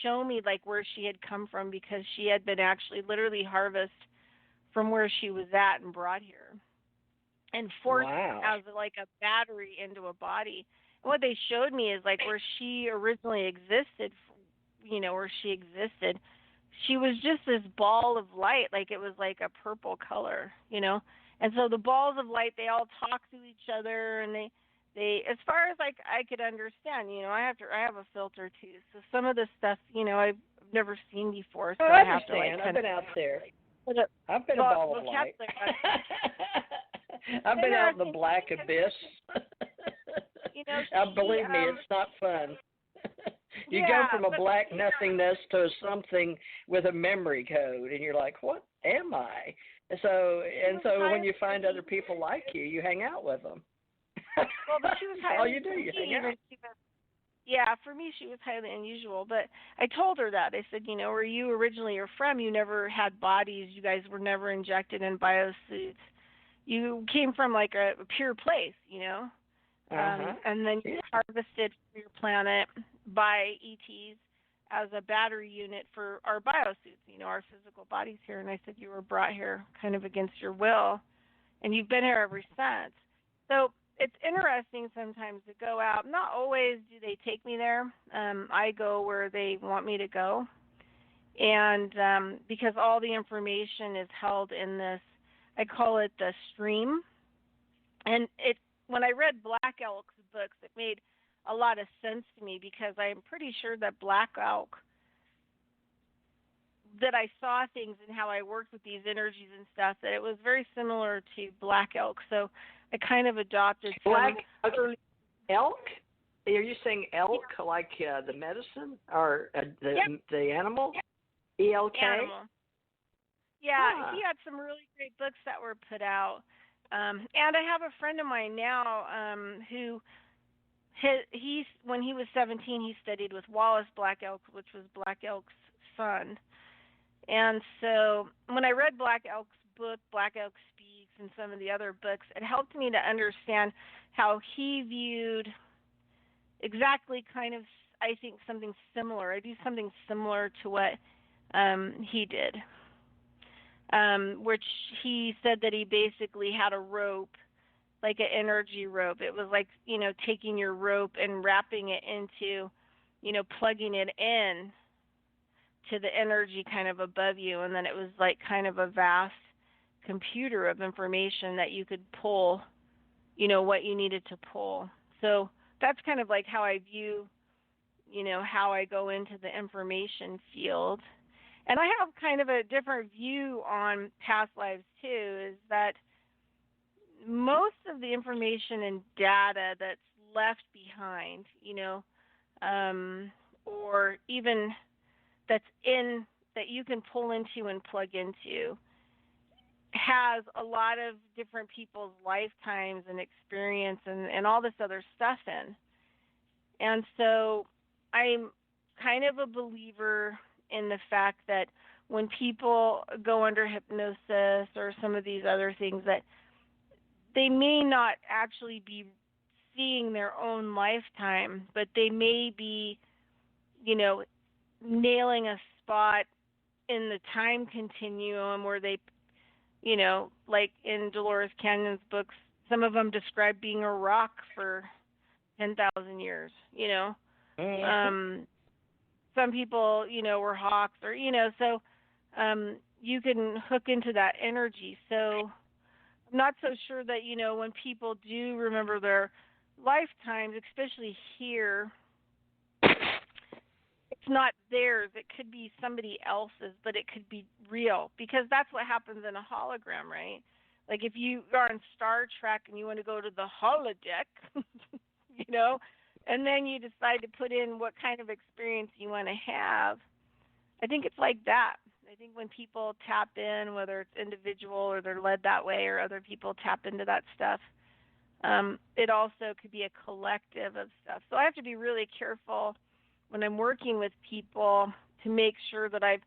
show me like where she had come from because she had been actually literally harvested from where she was at and brought here and forced Wow. as like a battery into a body. And what they showed me is like where she originally existed, where she existed, she was just this ball of light, like it was like a purple color. And so the balls of light, they all talk to each other, and they, as far as like I could understand, I have a filter too, so some of the stuff, I've never seen before, Oh, so I I have to like understand. I've kind of been out there. put it, I've been a well, ball of light. vocabulary. I've been out in the Interesting black because abyss. she, Believe me, it's not fun. You go yeah, from a but black nothingness to something with a memory code, and you're like, what am I? she was So when highly you find other people like you hang out with them. well, but she was That's all highly you do. for You hang me even out. she was yeah, for me she was highly unusual. But I told her that. I said, where you originally are from, you never had bodies, you guys were never injected in biosuits. You came from like a pure place. Uh-huh. And then you Yeah. harvested for your planet by ETs as a battery unit for our biosuits, our physical bodies here. And I said you were brought here kind of against your will, and you've been here ever since. So it's interesting sometimes to go out. Not always do they take me there. I go where they want me to go, and because all the information is held in this, I call it the stream, and it when I read Black Elk's books, it made a lot of sense to me because I'm pretty sure that Black Elk that I saw things and how I worked with these energies and stuff that it was very similar to Black Elk. So I kind of adopted Black some okay. Elk? Are you saying elk like the medicine or yep, the animal? ELK? animal. Yeah, Ah. he had some really great books that were put out. And I have a friend of mine now who he when he was 17 he studied with Wallace Black Elk, which was Black Elk's son. And so when I read Black Elk's book, Black Elk Speaks, and some of the other books, it helped me to understand how he viewed exactly kind of, I think, something similar. I do something similar to what he did, which he said that he basically had a rope, like an energy rope. It was like, taking your rope and wrapping it into, plugging it in to the energy kind of above you, and then it was like kind of a vast computer of information that you could pull, what you needed to pull. So that's kind of like how I view, how I go into the information field. And I have kind of a different view on past lives too, is that most of the information and data that's left behind, or even that's in that you can pull into and plug into has a lot of different people's lifetimes and experience and all this other stuff in. And so I'm kind of a believer in the fact that when people go under hypnosis or some of these other things, that they may not actually be seeing their own lifetime, but they may be, you know, nailing a spot in the time continuum where they, like in Dolores Canyon's books, some of them describe being a rock for 10,000 years, Mm-hmm. Um, some people, were hawks or, so you can hook into that energy. So I'm not so sure that, when people do remember their lifetimes, especially here, it's not theirs. It could be somebody else's, but it could be real because that's what happens in a hologram, right? Like if you are on Star Trek and you want to go to the holodeck, you know, and then you decide to put in what kind of experience you want to have. I think it's like that. I think when people tap in, whether it's individual or they're led that way or other people tap into that stuff, it also could be a collective of stuff. So I have to be really careful when I'm working with people to make sure that I've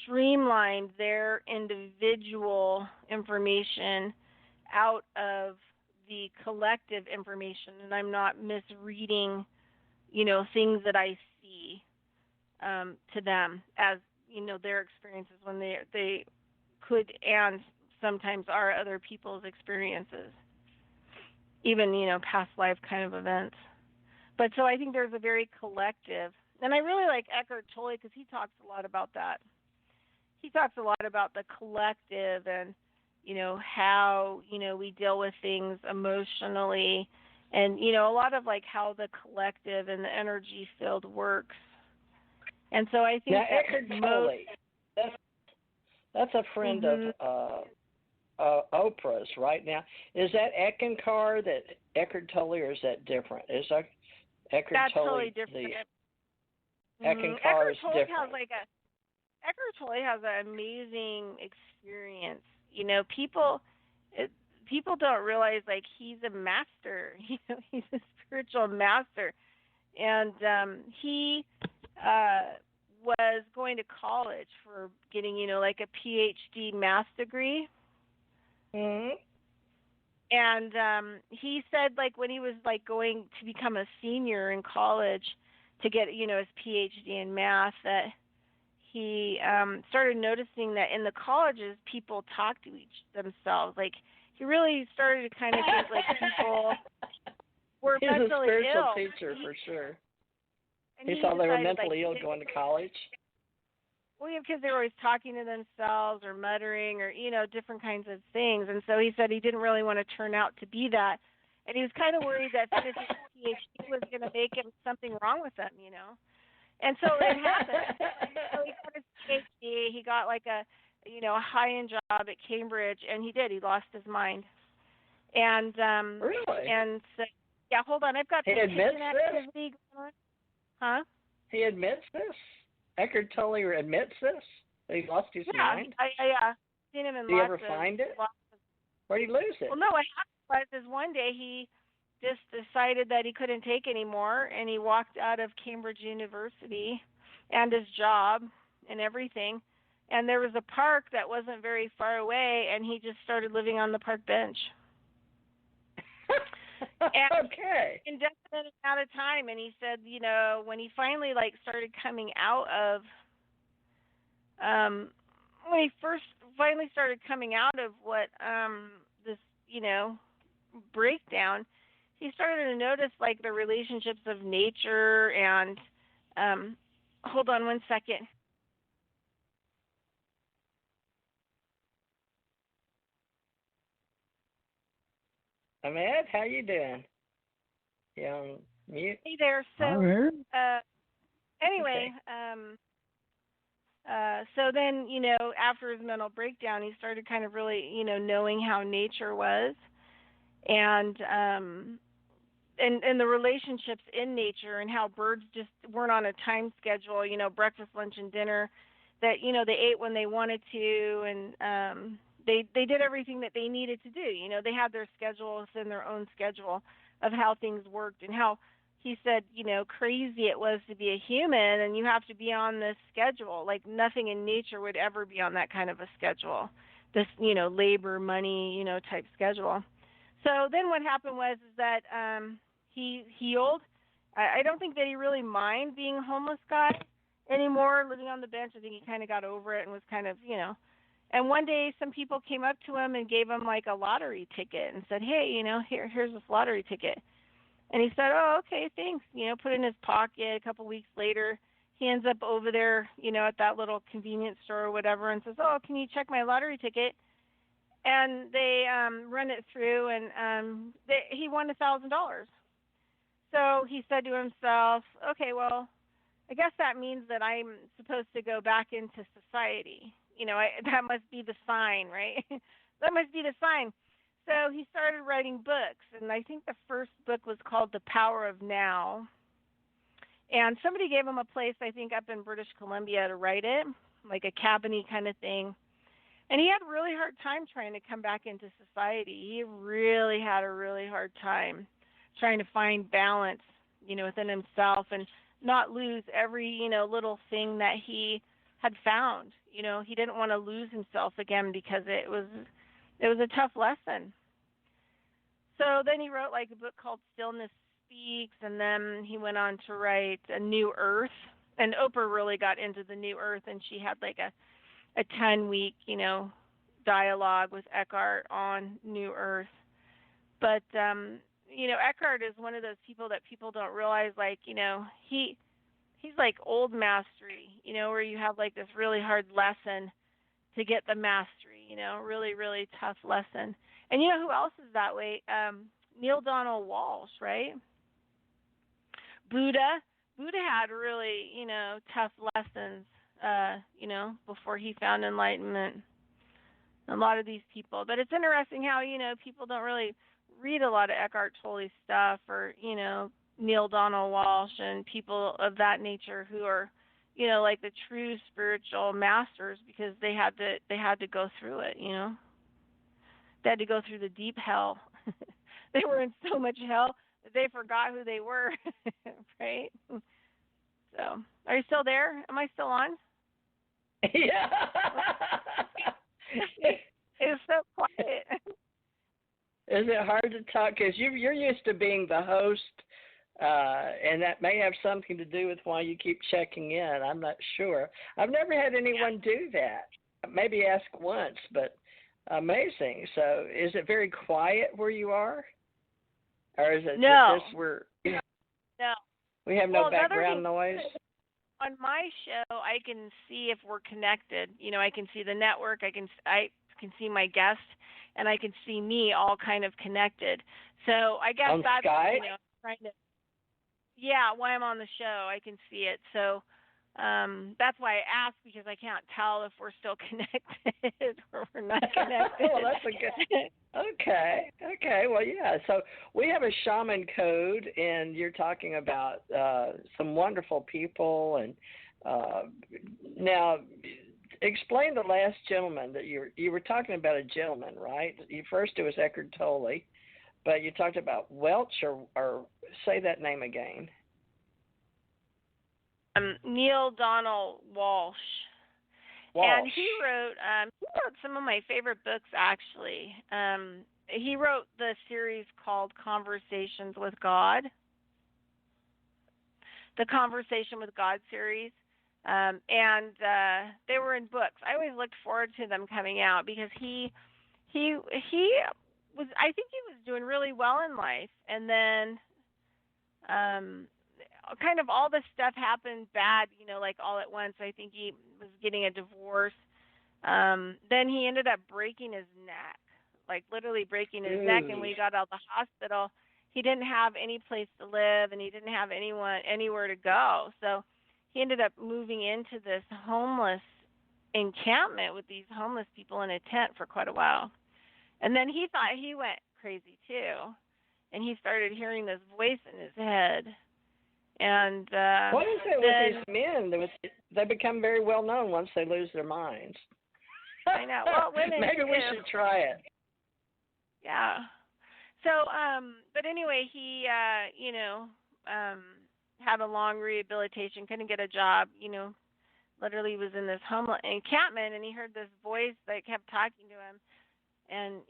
streamlined their individual information out of the collective information and I'm not misreading, things that I see to them as their experiences when they could and sometimes are other people's experiences, even past life kind of events. But so I think there's a very collective, and I really like Eckhart Tolle because he talks a lot about that. He talks a lot about the collective and how we deal with things emotionally, and a lot of like how the collective and the energy field works. And so I think now that Eckhart Tolle, that's a friend of Oprah's right now. Is that Eckankar that Eckhart Tolle, or is that different? Is that Eckhart that's Tolle totally different. Eckankar is different? Eckhart Tolle has an amazing experience. People people don't realize like he's a master. He's a spiritual master, and he was going to college for getting like a PhD math degree. Mm-hmm. And he said like when he was like going to become a senior in college to get his PhD in math, that he started noticing that in the colleges people talk to themselves. Like he really started to kind of think like people were He's mentally a spiritual ill. teacher for sure. And he thought they were decided, mentally ill going to college. Well, yeah, because they were always talking to themselves or muttering or different kinds of things. And so he said he didn't really want to turn out to be that, and he was kind of worried that finishing his PhD was going to make him something wrong with him. And so it happened. So he got his PhD. He got like a high-end job at Cambridge, and he did. He lost his mind. And really? And so yeah, hold on. I've got he the admits kitchen this? activity going on. Huh? He admits this? Eckhart Tolle admits this? That he lost his mind? Yeah. Seen him in Did he ever find it? Where did he lose it? Well, no. What happened was one day he just decided that he couldn't take anymore, and he walked out of Cambridge University and his job and everything. And there was a park that wasn't very far away, and he just started living on the park bench. And okay. Indefinite amount of time, and he said, when he finally like started coming out of, when he first finally started coming out of what this breakdown, he started to notice like the relationships of nature and hold on one second. Ahmed, how you doing? You on mute? Hey there. So I'm here. Anyway, okay. So then, after his mental breakdown, he started kind of really, knowing how nature was, and the relationships in nature, and how birds just weren't on a time schedule, breakfast, lunch, and dinner, that they ate when they wanted to, and they did everything that they needed to do. They had their schedule within their own schedule of how things worked, and how he said, crazy it was to be a human and you have to be on this schedule. Like nothing in nature would ever be on that kind of a schedule. This, labor, money, type schedule. So then what happened was is that he healed. I don't think that he really minded being a homeless guy anymore, living on the bench. I think he kind of got over it and was kind of, And one day some people came up to him and gave him like a lottery ticket and said, hey, here's this lottery ticket. And he said, oh, okay, thanks. Put it in his pocket. A couple weeks later, he ends up over there, at that little convenience store or whatever, and says, oh, can you check my lottery ticket? And they run it through, and he won $1,000. So he said to himself, okay, well, I guess that means that I'm supposed to go back into society. That must be the sign, right? That must be the sign. So he started writing books, and I think the first book was called The Power of Now. And somebody gave him a place, I think, up in British Columbia to write it, like a cabin-y kind of thing. And he had a really hard time trying to come back into society. He really had a really hard time trying to find balance, within himself and not lose every, little thing that he had found. He didn't want to lose himself again because it was a tough lesson. So then he wrote like a book called Stillness Speaks, and then he went on to write A New Earth, And Oprah really got into the New Earth, and she had like a 10-week, dialogue with Eckhart on New Earth. But Eckhart is one of those people that people don't realize, like, he's like old mastery, where you have like this really hard lesson to get the mastery, really, really tough lesson. And you know who else is that way? Neil Donald Walsh, right? Buddha. Buddha had really, tough lessons, before he found enlightenment. A lot of these people. But it's interesting how, people don't really read a lot of Eckhart Tolle stuff, or, Neil Donald Walsh and people of that nature who are, like the true spiritual masters, because they had to go through it, They had to go through the deep hell. They were in so much hell that they forgot who they were, right? So, are you still there? Am I still on? Yeah. It's so quiet. Is it hard to talk? Because you're used to being the host, and that may have something to do with why you keep checking in. I'm not sure. I've never had anyone do that. Maybe ask once, but amazing. So is it very quiet where you are? Or is it No. just where No. we have no background noise? On my show, I can see if we're connected. I can see the network. I can see my guest, and I can see me all kind of connected. So I guess on that's Skype? trying to. Yeah, while I'm on the show, I can see it. So that's why I asked, because I can't tell if we're still connected or we're not connected. Well, that's a good. Okay. Well, yeah. So we have a shaman code, and you're talking about some wonderful people. And now, explain the last gentleman that you were talking about. A gentleman, right? First it was Eckhart Tolle, but you talked about Welch, or say that name again. Neil Donald Walsh. And he wrote some of my favorite books, actually. He wrote the series called Conversations with God, the Conversation with God series, and they were in books. I always looked forward to them coming out, because he was, I think he was doing really well in life, and then kind of all this stuff happened bad, like all at once. I think he was getting a divorce. Then he ended up breaking his neck, like literally breaking his neck. And when he got out of the hospital, he didn't have any place to live, and he didn't have anywhere to go. So he ended up moving into this homeless encampment with these homeless people in a tent for quite a while. And then he thought he went crazy too, and he started hearing this voice in his head. And what is it with these men? They become very well known once they lose their minds. I know. Well, women maybe too. We should try it. Yeah. So, but anyway, he, had a long rehabilitation, couldn't get a job, literally was in this homeless encampment, and he heard this voice that kept talking to him, and,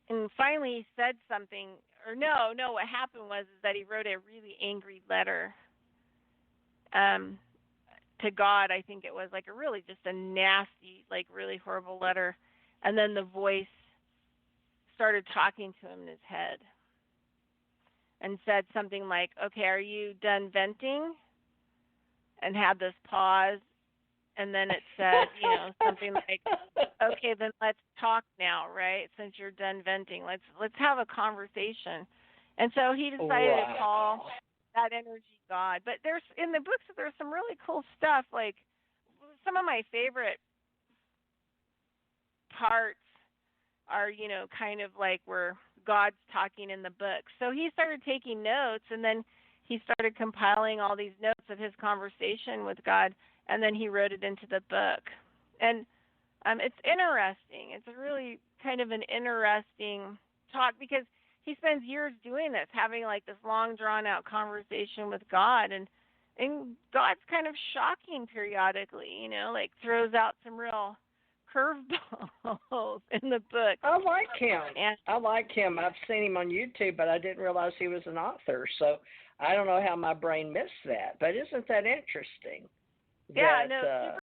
and finally he said something, or no, what happened was that he wrote a really angry letter, to God. I think it was like just a nasty, like really horrible letter. And then the voice started talking to him in his head and said something like, "Okay, are you done venting?" And had this pause. And then it said, something like, "Okay, then let's talk now, right? Since you're done venting, let's have a conversation." And so he decided to call that energy God. But in the books there's some really cool stuff. Like, some of my favorite parts are, kind of like where God's talking in the book. So he started taking notes, and then he started compiling all these notes of his conversation with God, and then he wrote it into the book. And it's interesting. It's really kind of an interesting talk, because he spends years doing this, having like this long drawn out conversation with God, and God's kind of shocking periodically, like throws out some real curveballs in the book. I like him. And I like him. I've seen him on YouTube, but I didn't realize he was an author. So I don't know how my brain missed that. But isn't that interesting? yeah, That, no, super